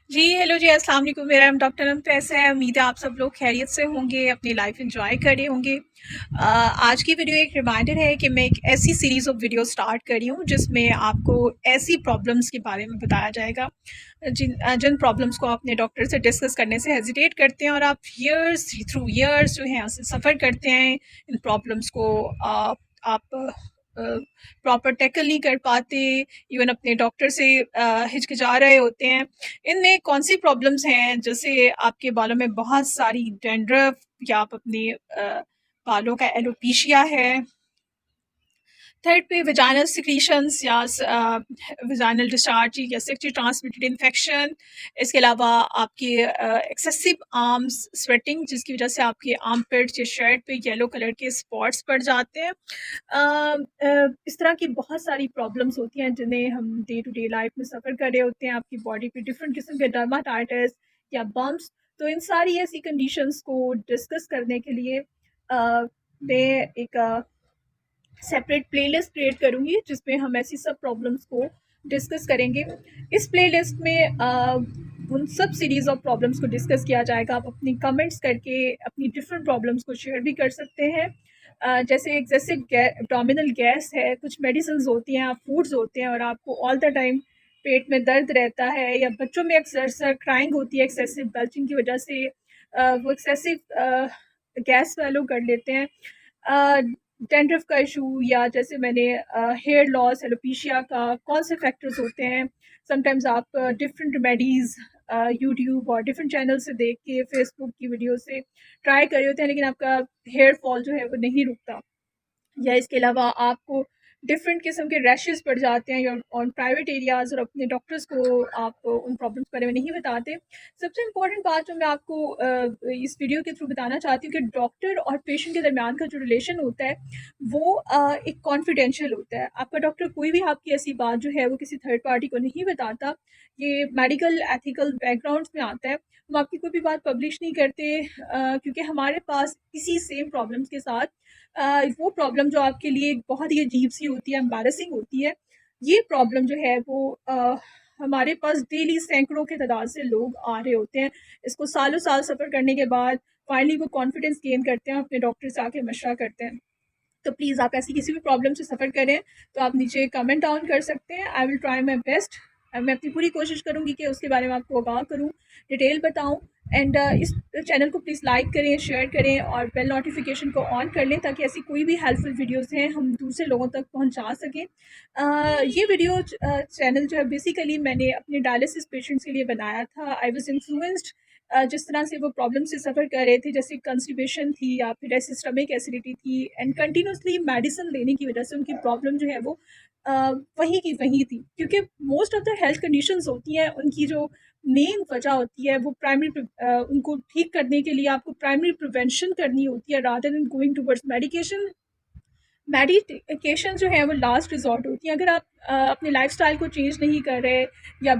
जी, hello जी, अस्सलाम वालेकुम। मेरा नाम डॉक्टर मुमताज़ है। उम्मीद है आप सब लोग खैरियत से होंगे, अपनी लाइफ एंजॉय कर रहे होंगे। आज की वीडियो एक रिमाइंडर है कि मैं एक ऐसी सीरीज़ ऑफ वीडियो स्टार्ट कर रही हूँ जिसमें आपको ऐसी प्रॉब्लम्स के बारे में बताया जाएगा जिन प्रॉब्लम्स को अपने डॉक्टर से डिस्कस करने से हेजिटेट करते हैं और आप ईयर्स थ्रू ईयर्स जो हैं उससे सफ़र करते हैं। इन प्रॉब्लम्स को आप प्रॉपर टैकल नहीं कर पाते, इवन अपने डॉक्टर से हिचकिचा रहे होते हैं। इनमें कौन-सी प्रॉब्लम्स हैं, जैसे आपके बालों में बहुत सारी डैंड्रफ या आप अपने बालों का एलोपेशिया है। थर्ड पे वेजाइनल सिक्रीशंस या वेजाइनल डिस्चार्ज या सेक्सुअली ट्रांसमिटेड इन्फेक्शन। इसके अलावा आपके एक्सेसिव आर्म्स स्वेटिंग जिसकी वजह से आपके आर्म पिट्स या शर्ट पे येलो कलर के स्पॉट्स पड़ जाते हैं। इस तरह की बहुत सारी प्रॉब्लम्स होती हैं जिन्हें हम डे टू डे लाइफ में सफ़र कर रहे होते हैं। आपकी बॉडी पे डिफरेंट किस्म के डर्माटाइटिस या बम्प्स। तो इन सारी ऐसी कंडीशंस को डिस्कस करने के लिए मैं एक सेपरेट प्लेलिस्ट क्रिएट करूँगी जिसमें हम ऐसी सब प्रॉब्लम्स को डिस्कस करेंगे। इस प्लेलिस्ट में उन सब सीरीज़ ऑफ प्रॉब्लम्स को डिस्कस किया जाएगा। आप अपनी कमेंट्स करके अपनी डिफरेंट प्रॉब्लम्स को शेयर भी कर सकते हैं। जैसे एक्सेसिव एब्डोमिनल गैस है, कुछ मेडिसिन होती हैं, फूड्स होते हैं और आपको ऑल द टाइम पेट में दर्द रहता है, या बच्चों में अक्सर क्राइंग होती है एक्सेसिव बल्जिंग की वजह से। वो एक्सेसिव गैस वैलो कर लेते हैं। डैंड्रफ का इशू, या जैसे मैंने हेयर लॉस, एलोपेशिया का कौन से फैक्टर्स होते हैं। समटाइम्स आप डिफरेंट रेमेडीज़ यूट्यूब और डिफरेंट चैनल से देख के, फेसबुक की वीडियो से ट्राई कर रहे होते हैं, लेकिन आपका हेयर फॉल जो है वो नहीं रुकता। या इसके अलावा आपको डिफरेंट किस्म के रैशेस पड़ जाते हैं या ऑन प्राइवेट एरियाज़, और अपने डॉक्टर्स को आप उन प्रॉब्लम्स के बारे में नहीं बताते। सबसे इम्पोर्टेंट बात जो मैं आपको इस वीडियो के थ्रू बताना चाहती हूँ कि डॉक्टर और पेशेंट के दरमियान का जो रिलेशन होता है वो एक कॉन्फिडेंशियल होता है। आपका डॉक्टर कोई भी आपकी ऐसी बात जो है वो किसी थर्ड पार्टी को नहीं बताता। ये मेडिकल एथिकल बैकग्राउंड में आता है। हम आपकी कोई भी बात पब्लिश नहीं करते क्योंकि हमारे पास इसी सेम प्रॉब्लम्स के साथ वो प्रॉब्लम जो आपके लिए बहुत ही अजीब-सी होती है, एम्बैरेसिंग होती है, ये प्रॉब्लम जो है वो हमारे पास डेली सैकड़ों की तादाद से लोग आ रहे होते हैं। इसको सालों साल सफ़र करने के बाद फाइनली वो कॉन्फिडेंस गेन करते हैं, अपने डॉक्टर से आके मशवरा करते हैं। तो प्लीज़ आप ऐसी किसी भी प्रॉब्लम से सफ़र करें तो आप नीचे कमेंट डाउन कर सकते हैं। I will try my best. मैं अपनी पूरी कोशिश करूँगी कि उसके बारे में आपको आगाह करूँ, डिटेल बताऊँ। एंड इस चैनल को प्लीज़ लाइक करें, शेयर करें और बेल नोटिफिकेशन को ऑन कर लें ताकि ऐसी कोई भी हेल्पफुल वीडियोज़ हैं हम दूसरे लोगों तक पहुँचा सकें। ये वीडियो चैनल जो है बेसिकली मैंने अपने डायलिसिस पेशेंट्स के लिए बनाया था। आई वॉज इन्फ्लुएंस्ड जिस तरह से वो प्रॉब्लम से सफ़र कर रहे थे, जैसे कंस्टिपेशन थी या फिर ऐसी स्टमक एसिडिटी थी, एंड कंटिन्यूसली मेडिसिन लेने की वजह से उनकी प्रॉब्लम जो है वो अ, वहीं की वहीं थी। क्योंकि most of the health conditions होती हैं, उनकी जो मेन वजह होती है वो उनको ठीक करने के लिए आपको प्राइमरी प्रिवेंशन करनी होती है rather than going towards medication. Medication जो है वो लास्ट रिजॉर्ट होती है। अगर आप अपने लाइफस्टाइल को चेंज नहीं कर रहे या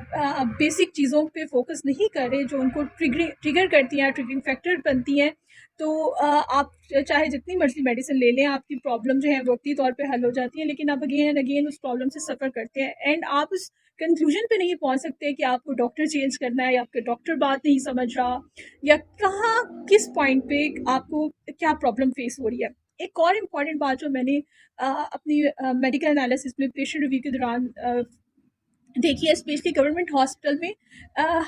बेसिक चीज़ों पे फोकस नहीं कर रहे जो उनको ट्रिगर करती हैं, ट्रिगरिंग फैक्टर बनती हैं, तो आप चाहे जितनी मर्जी मेडिसिन ले लें, आपकी प्रॉब्लम जो है वक्ती तौर पे हल हो जाती है, लेकिन आप अगेन एंड अगेन उस प्रॉब्लम से सफ़र करते हैं एंड आप उस कंक्लूजन पे नहीं पहुंच सकते कि आपको डॉक्टर चेंज करना है या आपका डॉक्टर बात नहीं समझ रहा, या कहाँ किस पॉइंट पे आपको क्या प्रॉब्लम फेस हो रही है। एक और इम्पॉर्टेंट बात जो मैंने अपनी मेडिकल एनालिसिस में पेशेंट रिव्यू के दौरान देखी है, स्पेशली गवर्नमेंट हॉस्पिटल में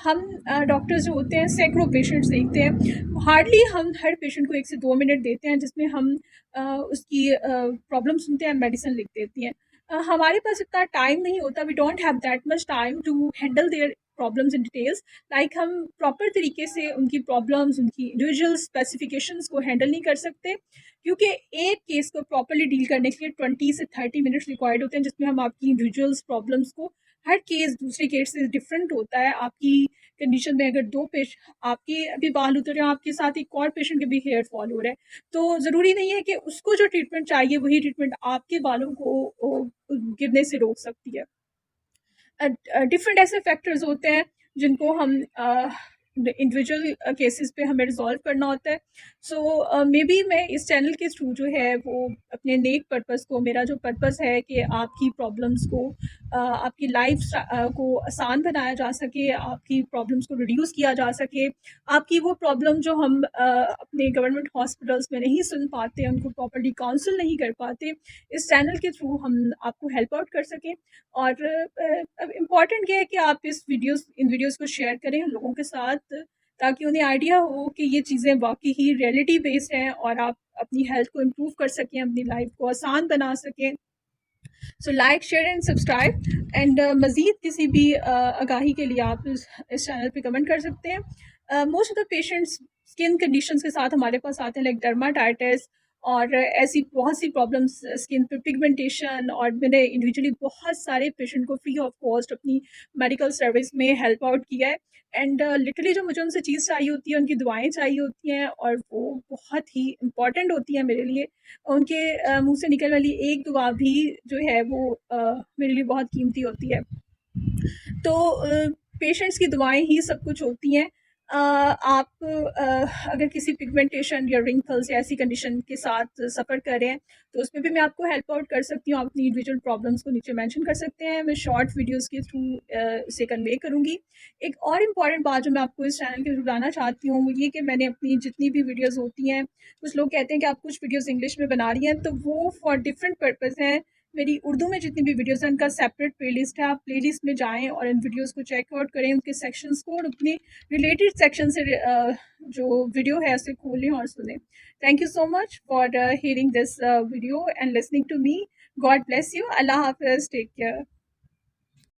हम डॉक्टर्स जो होते हैं सैकड़ों पेशेंट्स देखते हैं। हार्डली हम हर पेशेंट को 1 से 2 मिनट देते हैं जिसमें हम उसकी प्रॉब्लम सुनते हैं, मेडिसिन लिख देती हैं। हमारे पास इतना टाइम नहीं होता, we don't have that much time to handle their problems in details. Like हम प्रॉपर तरीके से उनकी प्रॉब्लम्स, उनकी इंडिविजुअल स्पेसिफिकेशंस को हैंडल नहीं कर सकते, क्योंकि एक केस को प्रॉपरली डील करने के लिए 20 से 30 मिनट्स रिक्वायर्ड होते हैं, जिसमें हम आपकी इंडिविजुअल्स प्रॉब्लम्स को, हर केस दूसरे केस से डिफरेंट होता है। आपकी कंडीशन में अगर दो पेश आपके अभी बाल उतर रहे हैं, आपके साथ एक और पेशेंट के भी हेयर फॉल हो रहा है, तो ज़रूरी नहीं है कि उसको जो ट्रीटमेंट चाहिए वही ट्रीटमेंट आपके बालों को गिरने से रोक सकती है। डिफरेंट ऐसे फैक्टर्स होते हैं जिनको हम इंडिविजुअल केसेस पे हमें रिजॉल्व करना होता है। सो मे बी मैं इस चैनल के थ्रू जो है वो अपने नेक पर्पस को, मेरा जो पर्पस है कि आपकी प्रॉब्लम्स को आपकी लाइफ को आसान बनाया जा सके, आपकी प्रॉब्लम्स को रिड्यूस किया जा सके, आपकी वो प्रॉब्लम जो हम अपने गवर्नमेंट हॉस्पिटल्स में नहीं सुन पाते, उनको प्रॉपर्ली काउंसिल नहीं कर पाते, इस चैनल के थ्रू हम आपको हेल्प आउट कर सकें। और इम्पॉर्टेंट ये है कि आप इन वीडियोस को शेयर करें लोगों के साथ, ताकि उन्हें आइडिया हो कि ये चीज़ें वाकई ही रियलिटी बेस्ड हैं और आप अपनी हेल्थ को इम्प्रूव कर सकें, अपनी लाइफ को आसान बना सकें। So like, share and subscribe. And मज़ीद किसी भी आगाही के लिए आप इस चैनल पे कमेंट कर सकते हैं। Most of the patients skin conditions के साथ हमारे पास आते हैं, लाइक डर्माटाइटिस और ऐसी बहुत सी प्रॉब्लम्स, स्किन पे पिगमेंटेशन। और मैंने इंडिविजुअली बहुत सारे पेशेंट को फ्री ऑफ कॉस्ट अपनी मेडिकल सर्विस में हेल्प आउट किया है। एंड लिटरली जो मुझे उनसे चीज़ चाहिए होती है, उनकी दुआएं चाहिए होती हैं, और वो बहुत ही इम्पॉर्टेंट होती हैं मेरे लिए। उनके मुंह से निकलने वाली एक दुआ भी जो है वो मेरे लिए बहुत कीमती होती है। तो पेशेंट्स की दुआएं ही सब कुछ होती हैं। आप अगर किसी पिगमेंटेशन या रिंकल्स या ऐसी कंडीशन के साथ सफ़र कर रहे हैं, तो उसमें भी मैं आपको हेल्प आउट कर सकती हूँ। आप अपनी इंडिविजुअल प्रॉब्लम्स को नीचे मेंशन कर सकते हैं, मैं शॉर्ट वीडियोस के थ्रू इसे कन्वे करूँगी। एक और इम्पॉर्टेंट बात जो मैं आपको इस चैनल के थ्रू बताना चाहती हूँ, वो ये कि मैंने अपनी जितनी भी वीडियोज़ होती हैं, कुछ लोग कहते हैं कि आप कुछ वीडियोज़ इंग्लिश में बना रही हैं, तो वो फॉर डिफरेंट पर्पज़ हैं। मेरी उर्दू में जितनी भी वीडियोज़ हैं उनका सेपरेट प्लेलिस्ट है, आप प्लेलिस्ट में जाएं और इन वीडियोज़ को चेकआउट करें, उनके सेक्शंस को, और अपने रिलेटेड सेक्शन से जो वीडियो है उसे खोलें और सुनें। Thank you so much for hearing this video and listening to me. God bless you. अल्लाह हाफिज़। Take care.